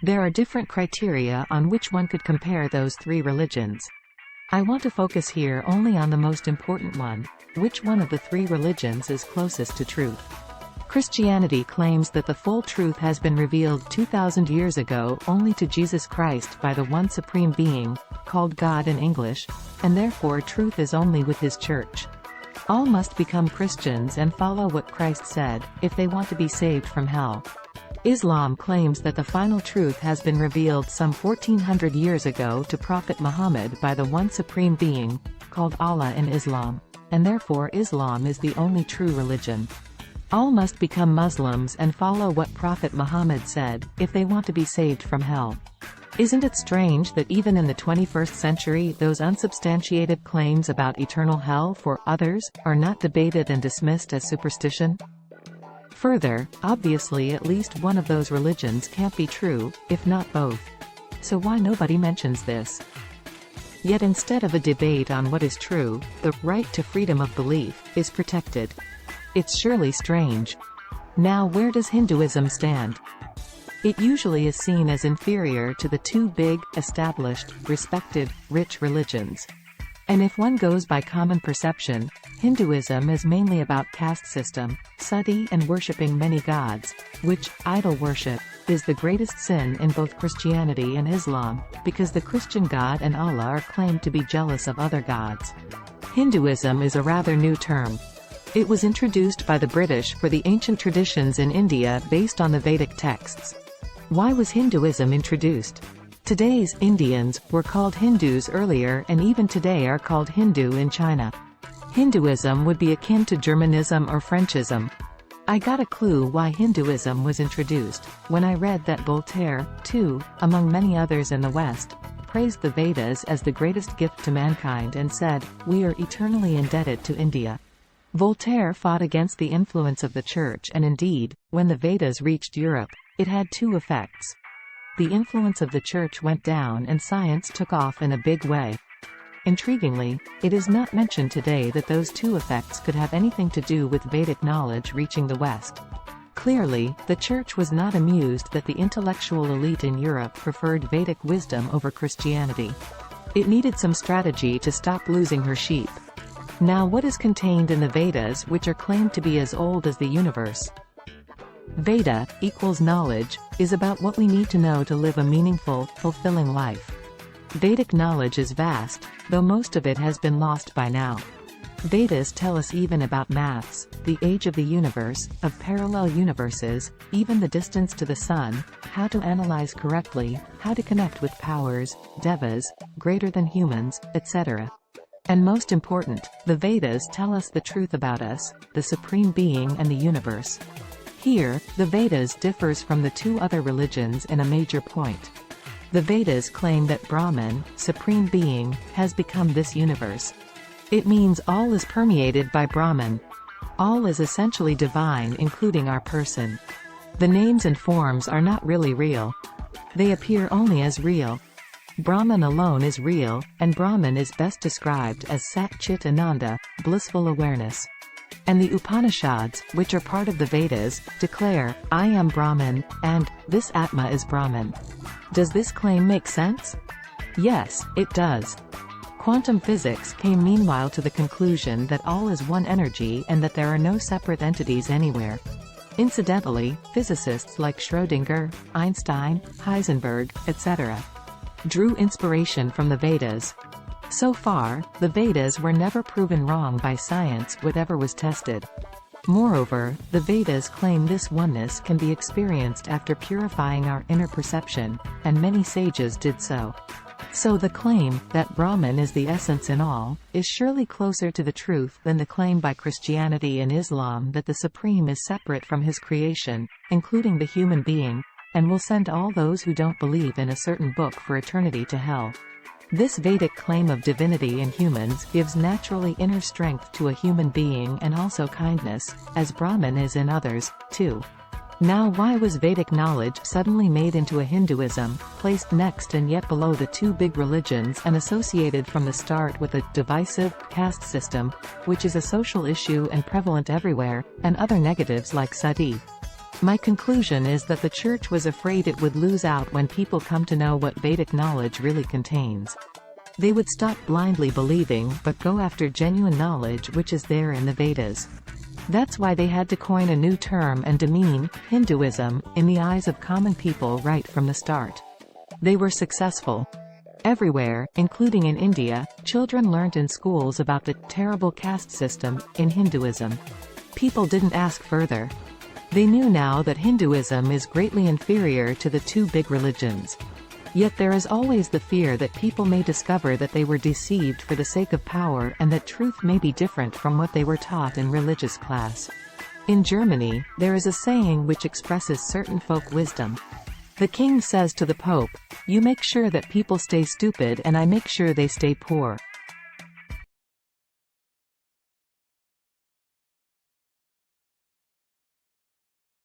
There are different criteria on which one could compare those three religions. I want to focus here only on the most important one. Which one of the three religions is closest to truth? Christianity claims that the full truth has been revealed 2,000 years ago only to Jesus Christ by the one supreme being, called God in English, and therefore truth is only with his church. All must become Christians and follow what Christ said, if they want to be saved from hell. Islam claims that the final truth has been revealed some 1400 years ago to Prophet Muhammad by the one supreme being, called Allah in Islam, and therefore Islam is the only true religion. All must become Muslims and follow what Prophet Muhammad said, if they want to be saved from hell. Isn't it strange that even in the 21st century those unsubstantiated claims about eternal hell for others are not debated and dismissed as superstition? Further, obviously at least one of those religions can't be true, if not both. So why nobody mentions this? Yet instead of a debate on what is true, the right to freedom of belief is protected. It's surely strange. Now where does Hinduism stand? It usually is seen as inferior to the two big, established, respected, rich religions. And if one goes by common perception, Hinduism is mainly about caste system, sati and worshipping many gods, which, idol worship, is the greatest sin in both Christianity and Islam, because the Christian God and Allah are claimed to be jealous of other gods. Hinduism is a rather new term. It was introduced by the British for the ancient traditions in India based on the Vedic texts. Why was Hinduism introduced? Today's Indians were called Hindus earlier and even today are called Hindu in China. Hinduism would be akin to Germanism or Frenchism. I got a clue why Hinduism was introduced when I read that Voltaire, too, among many others in the West, praised the Vedas as the greatest gift to mankind and said, "We are eternally indebted to India." Voltaire fought against the influence of the Church and indeed, when the Vedas reached Europe, it had two effects. The influence of the Church went down and science took off in a big way. Intriguingly, it is not mentioned today that those two effects could have anything to do with Vedic knowledge reaching the West. Clearly, the Church was not amused that the intellectual elite in Europe preferred Vedic wisdom over Christianity. It needed some strategy to stop losing her sheep. Now what is contained in the Vedas, which are claimed to be as old as the universe? Veda equals knowledge, is about what we need to know to live a meaningful, fulfilling life. Vedic knowledge is vast, though most of it has been lost by now. Vedas tell us even about maths, the age of the universe, of parallel universes, even the distance to the sun, how to analyze correctly, how to connect with powers, devas, greater than humans, etc. And most important, the Vedas tell us the truth about us, the Supreme Being and the universe. Here, the Vedas differs from the two other religions in a major point. The Vedas claim that Brahman, Supreme Being, has become this universe. It means all is permeated by Brahman. All is essentially divine, including our person. The names and forms are not really real. They appear only as real. Brahman alone is real, and Brahman is best described as Sat Chit Ananda, blissful awareness. And the Upanishads, which are part of the Vedas, declare, "I am Brahman," and, "This Atma is Brahman." Does this claim make sense? Yes, it does. Quantum physics came meanwhile to the conclusion that all is one energy and that there are no separate entities anywhere. Incidentally, physicists like Schrödinger, Einstein, Heisenberg, etc. drew inspiration from the Vedas. So far, the Vedas were never proven wrong by science whatever was tested. Moreover, the Vedas claim this oneness can be experienced after purifying our inner perception, and many sages did so. So the claim, that Brahman is the essence in all, is surely closer to the truth than the claim by Christianity and Islam that the Supreme is separate from his creation, including the human being, and will send all those who don't believe in a certain book for eternity to hell. This Vedic claim of divinity in humans gives naturally inner strength to a human being and also kindness, as Brahman is in others, too. Now why was Vedic knowledge suddenly made into a Hinduism, placed next and yet below the two big religions and associated from the start with a divisive caste system, which is a social issue and prevalent everywhere, and other negatives like sati? My conclusion is that the Church was afraid it would lose out when people come to know what Vedic knowledge really contains. They would stop blindly believing, but go after genuine knowledge which is there in the Vedas. That's why they had to coin a new term and demean Hinduism in the eyes of common people right from the start. They were successful. Everywhere, including in India, children learnt in schools about the terrible caste system in Hinduism. People didn't ask further. They knew now that Hinduism is greatly inferior to the two big religions. Yet there is always the fear that people may discover that they were deceived for the sake of power and that truth may be different from what they were taught in religious class. In Germany, there is a saying which expresses certain folk wisdom. The king says to the Pope, "You make sure that people stay stupid and I make sure they stay poor."